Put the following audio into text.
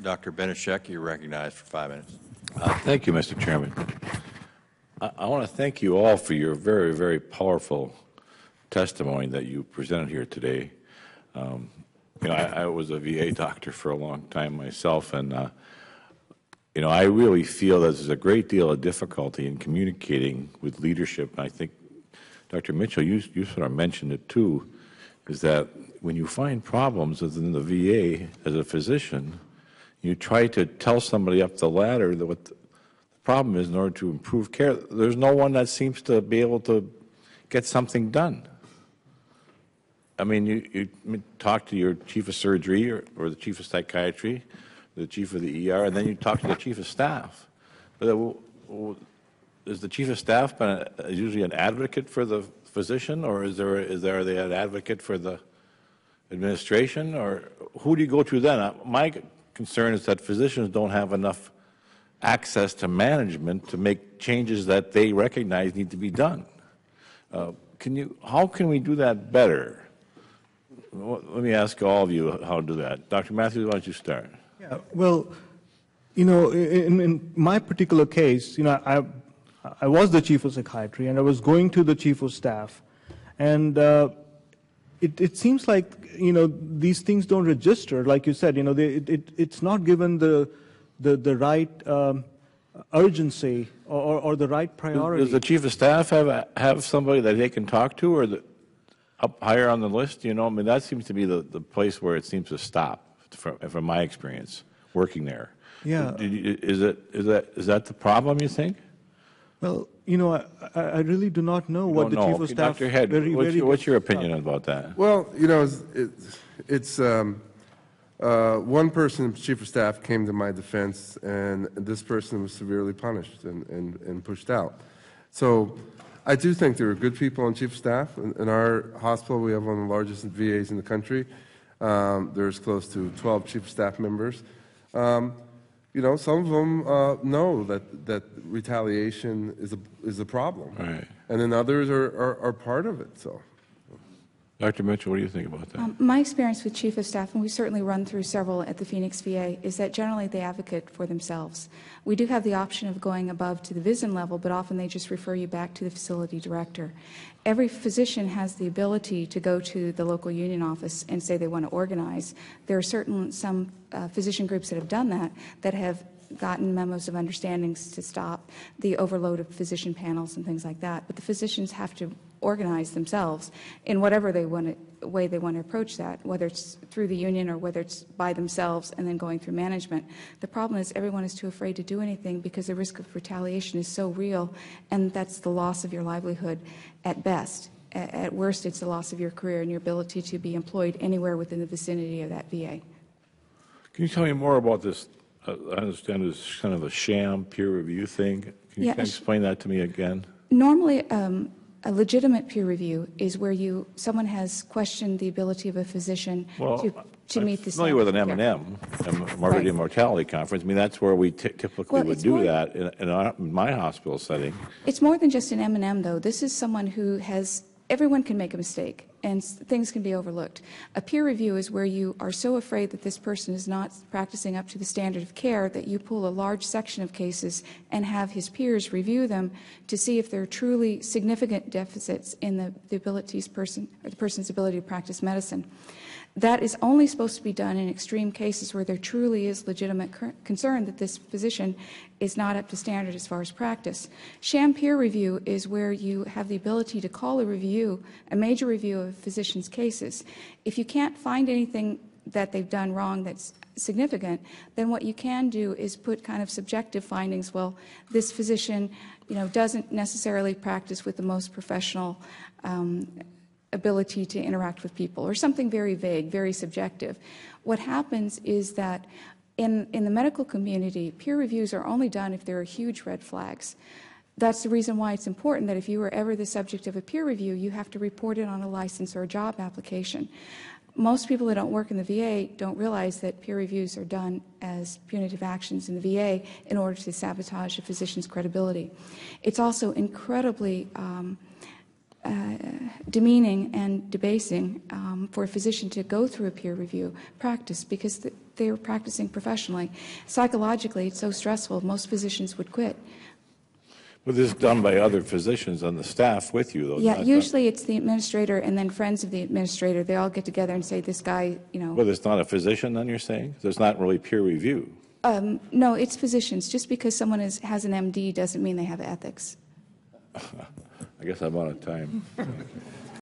Dr. Benishek, you're recognized for 5 minutes. Thank you, Mr. Chairman. I want to thank you all for your very, very powerful testimony that you presented here today. I was a VA doctor for a long time myself, and I really feel that there's a great deal of difficulty in communicating with leadership. And I think, Dr. Mitchell, you sort of mentioned it too, is that when you find problems within the VA as a physician, you try to tell somebody up the ladder that what the problem is in order to improve care. There's no one that seems to be able to get something done. I mean, you talk to your chief of surgery or the chief of psychiatry, the chief of the ER, and then you talk to the chief of staff. But is the chief of staff usually an advocate for the physician, or are they an advocate for the administration, or who do you go to then? My concern is that physicians don't have enough access to management to make changes that they recognize need to be done. How can we do that better? Well, let me ask all of you how to do that. Dr. Matthews, why don't you start? Yeah, well, in my particular case, I was the chief of psychiatry, and I was going to the chief of staff, and it seems like these things don't register. Like you said, it's not given the right urgency or the right priority. Does the chief of staff have somebody that they can talk to, or up higher on the list? I mean, that seems to be the place where it seems to stop, from my experience working there. Yeah. Is that the problem, you think? Well, I really do not know what the chief of staff. Dr. Head, what's your opinion about that? Well, it's one person, chief of staff, came to my defense, and this person was severely punished and pushed out. So I do think there are good people on chief of staff. In our hospital, we have one of the largest VAs in the country. There's close to 12 chief of staff members. Some of them know that retaliation is a problem, right, and then others are part of it. So, Dr. Mitchell, what do you think about that? My experience with chief of staff, and we certainly run through several at the Phoenix VA, is that generally they advocate for themselves. We do have the option of going above to the VISN level, but often they just refer you back to the facility director. Every physician has the ability to go to the local union office and say they want to organize. There are some physician groups that have done that have gotten memos of understandings to stop the overload of physician panels and things like that. But the physicians have to organize themselves in whatever way they want to approach that, whether it's through the union or whether it's by themselves and then going through management. The problem is everyone is too afraid to do anything because the risk of retaliation is so real, and that's the loss of your livelihood at best. At worst, it's the loss of your career and your ability to be employed anywhere within the vicinity of that VA. Can you tell me more about this? I understand it's kind of a sham peer review thing. Can you explain that to me again? Normally, a legitimate peer review is where someone has questioned the ability of a physician to meet the standard. I'm familiar with an M&M, a morbidity and mortality conference. I mean, that's where we typically would do that in my hospital setting. It's more than just an M&M, though. This is someone who everyone can make a mistake, and things can be overlooked. A peer review is where you are so afraid that this person is not practicing up to the standard of care that you pull a large section of cases and have his peers review them to see if there are truly significant deficits in the person's ability to practice medicine. That is only supposed to be done in extreme cases where there truly is legitimate concern that this physician is not up to standard as far as practice. Sham peer review is where you have the ability to call a major review of a physician's cases. If you can't find anything that they've done wrong that's significant, then what you can do is put kind of subjective findings. Well, this physician, doesn't necessarily practice with the most professional ability to interact with people, or something very vague, very subjective. What happens is that in the medical community, peer reviews are only done if there are huge red flags. That's the reason why it's important that if you are ever the subject of a peer review, you have to report it on a license or a job application. Most people that don't work in the VA don't realize that peer reviews are done as punitive actions in the VA in order to sabotage a physician's credibility. It's also incredibly demeaning and debasing for a physician to go through a peer review practice, because they're practicing professionally. Psychologically, it's so stressful, most physicians would quit. But this is done by other physicians on the staff with you, though. Yeah, not- usually it's the administrator and then friends of the administrator. They all get together and say, this guy, you know. But it's not a physician, then you're saying? So it's not really peer review. No, it's physicians. Just because someone has an MD doesn't mean they have ethics. I guess I'm out of time.